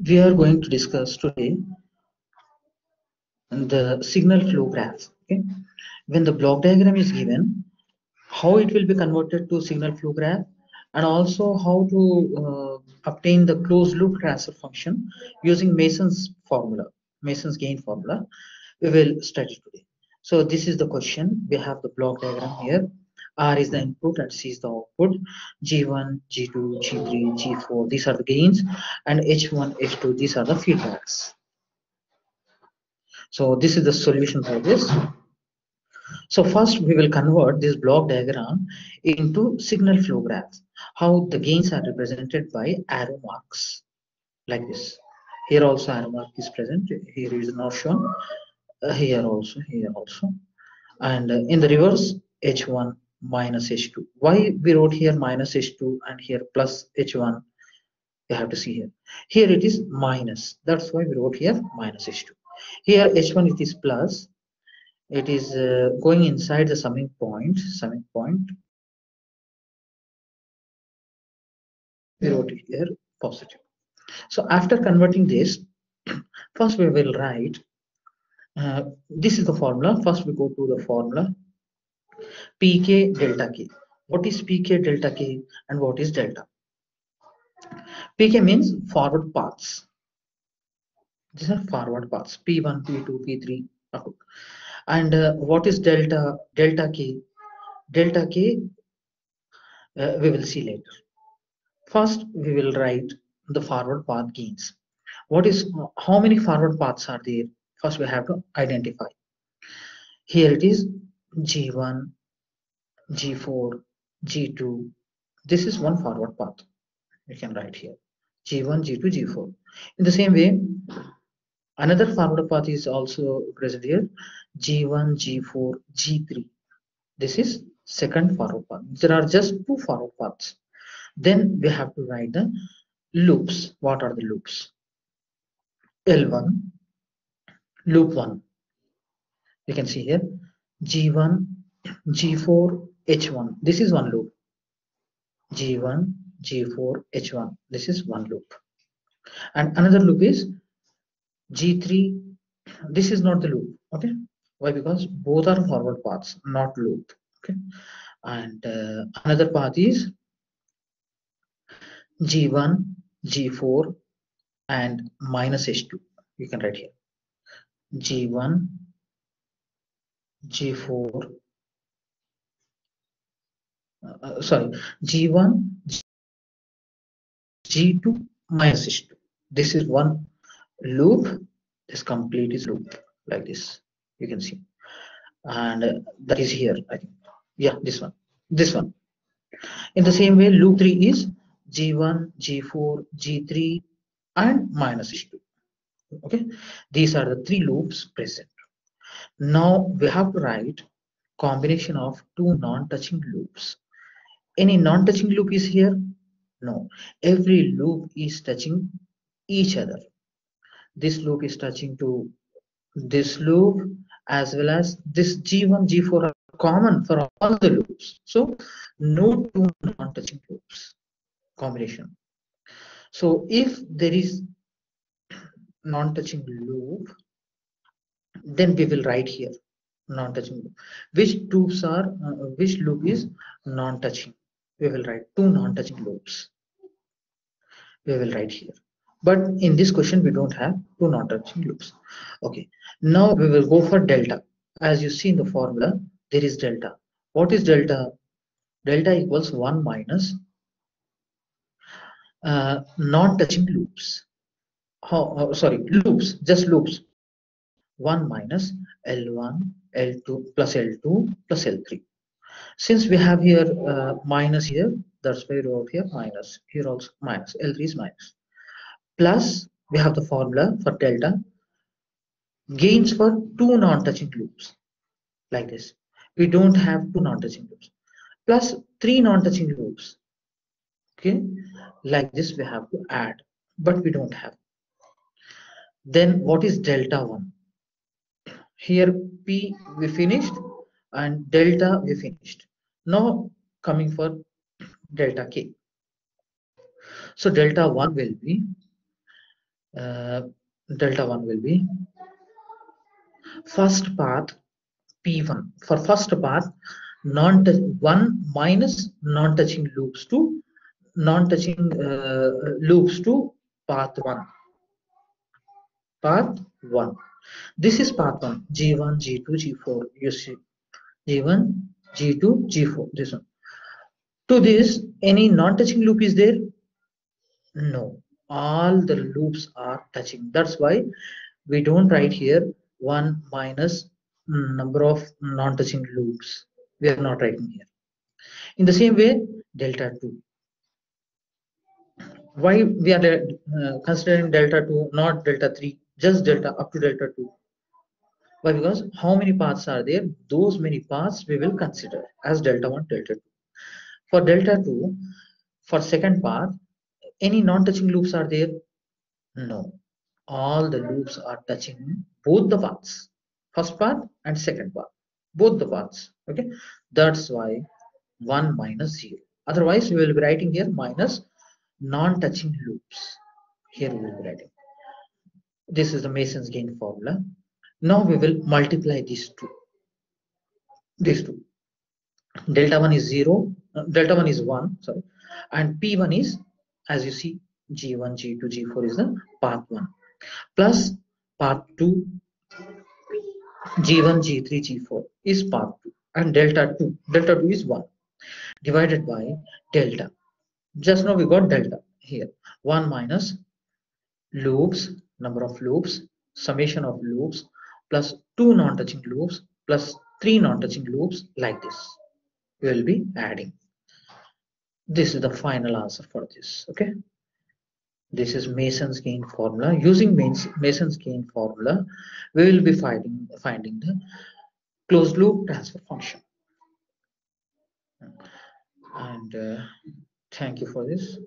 We are going to discuss today the signal flow graph. Okay, when the block diagram is given, how it will be converted to signal flow graph, and also how to obtain the closed loop transfer function using Mason's formula, Mason's gain formula. We will study today. So this is the question. We have the block diagram here. R is the input and C is the output. G1, G2, G3, G4, these are the gains, and H1, H2, these are the feedbacks. So this is the solution for this. So first we will convert this block diagram into signal flow graph. How the gains are represented by arrow marks like this. Here also arrow mark is present. Here is not shown. Here also. And in the reverse, H1 minus H2. Why we wrote here minus H2 and here plus H1? You have to see here. Here it is minus. That's why we wrote here minus H2. Here H1 it is plus. It is going inside the summing point. We wrote it here positive. So after converting this, first we will write. This is the formula. First we go to the formula. Pk delta k. What is Pk delta k and what is delta? Pk means forward paths. These are forward paths. P1, P2, P3. And what is delta? Delta k. Delta k we will see later. First we will write the forward path gains. What is how many forward paths are there? First we have to identify. Here it is G1, G4, G2. This is one forward path. You can write here G1, G2, G4. In the same way, another forward path is also present here G1, G4, G3. This is second forward path. There are just two forward paths. Then we have to write the loops. What are the loops? L1, loop 1. You can see here G1, G4, H1. This is one loop. G1, G4, H1. This is one loop. And another loop is G3. This is not the loop. Okay. Why? Because both are forward paths, not loop. Okay. And another path is G1, G4, and minus H2. You can write here G1, G4. Sorry, G1, G2 minus H2. This is one loop. This complete is loop like this. You can see, and that is here. I think, yeah, this one. In the same way, loop 3 is G1, G4, G3, and minus H2. Okay, these are the three loops present. Now we have to write combination of two non-touching loops. Any non-touching loop is here? No. Every loop is touching each other. This loop is touching to this loop as well as this G1, G4 are common for all the loops. So no two non-touching loops combination. So if there is non-touching loop, then we will write here non-touching loop. Which loop is non-touching? We will write two non-touching loops. We will write here. But in this question, we don't have two non-touching loops. Okay. Now we will go for delta. As you see in the formula, there is delta. What is delta? Delta equals 1 minus non-touching loops. Loops, just loops. 1 minus L1, L2 plus L2 plus L3. Since we have here minus here, that's why we wrote here minus. Here also minus. L3 is minus. Plus, we have the formula for delta. Gains for two non-touching loops. Like this. We don't have two non-touching loops. Plus three non-touching loops. Okay. Like this we have to add. But we don't have. Then what is delta 1? Here P we finished and delta we finished. Now coming for delta K. So delta 1 will be delta 1 will be first path P1. For first path, one minus non-touching loops to path 1. Path 1. This is path 1. G1, G2, G4. You see G1, G2, G4. This one. To this, any non-touching loop is there? No. All the loops are touching. That's why we don't write here 1 minus number of non-touching loops. We are not writing here. In the same way, delta 2. Why we are considering delta 2, not delta 3, just delta up to delta 2? Why? Because how many paths are there? Those many paths we will consider as delta 1, delta 2. For delta 2, for second path, any non-touching loops are there? No. All the loops are touching both the paths, first path and second path, both the paths. Okay, that's why 1 minus 0. Otherwise, we will be writing here minus non-touching loops. Here we will be writing. This is the Mason's gain formula. Now we will multiply these two. Delta 1 is 0, delta 1 is 1, sorry, and P1 is, as you see, G1, G2, G4 is the path 1, plus path 2, G1, G3, G4 is path 2, and delta 2 is 1, divided by delta. Just now we got delta here, 1 minus loops, number of loops, summation of loops, plus 2 non-touching loops, plus 3 non-touching loops, like this. We will be adding. This is the final answer for this. Okay, this is Mason's gain formula. Using Mason's gain formula, we will be finding the closed loop transfer function. And thank you for this.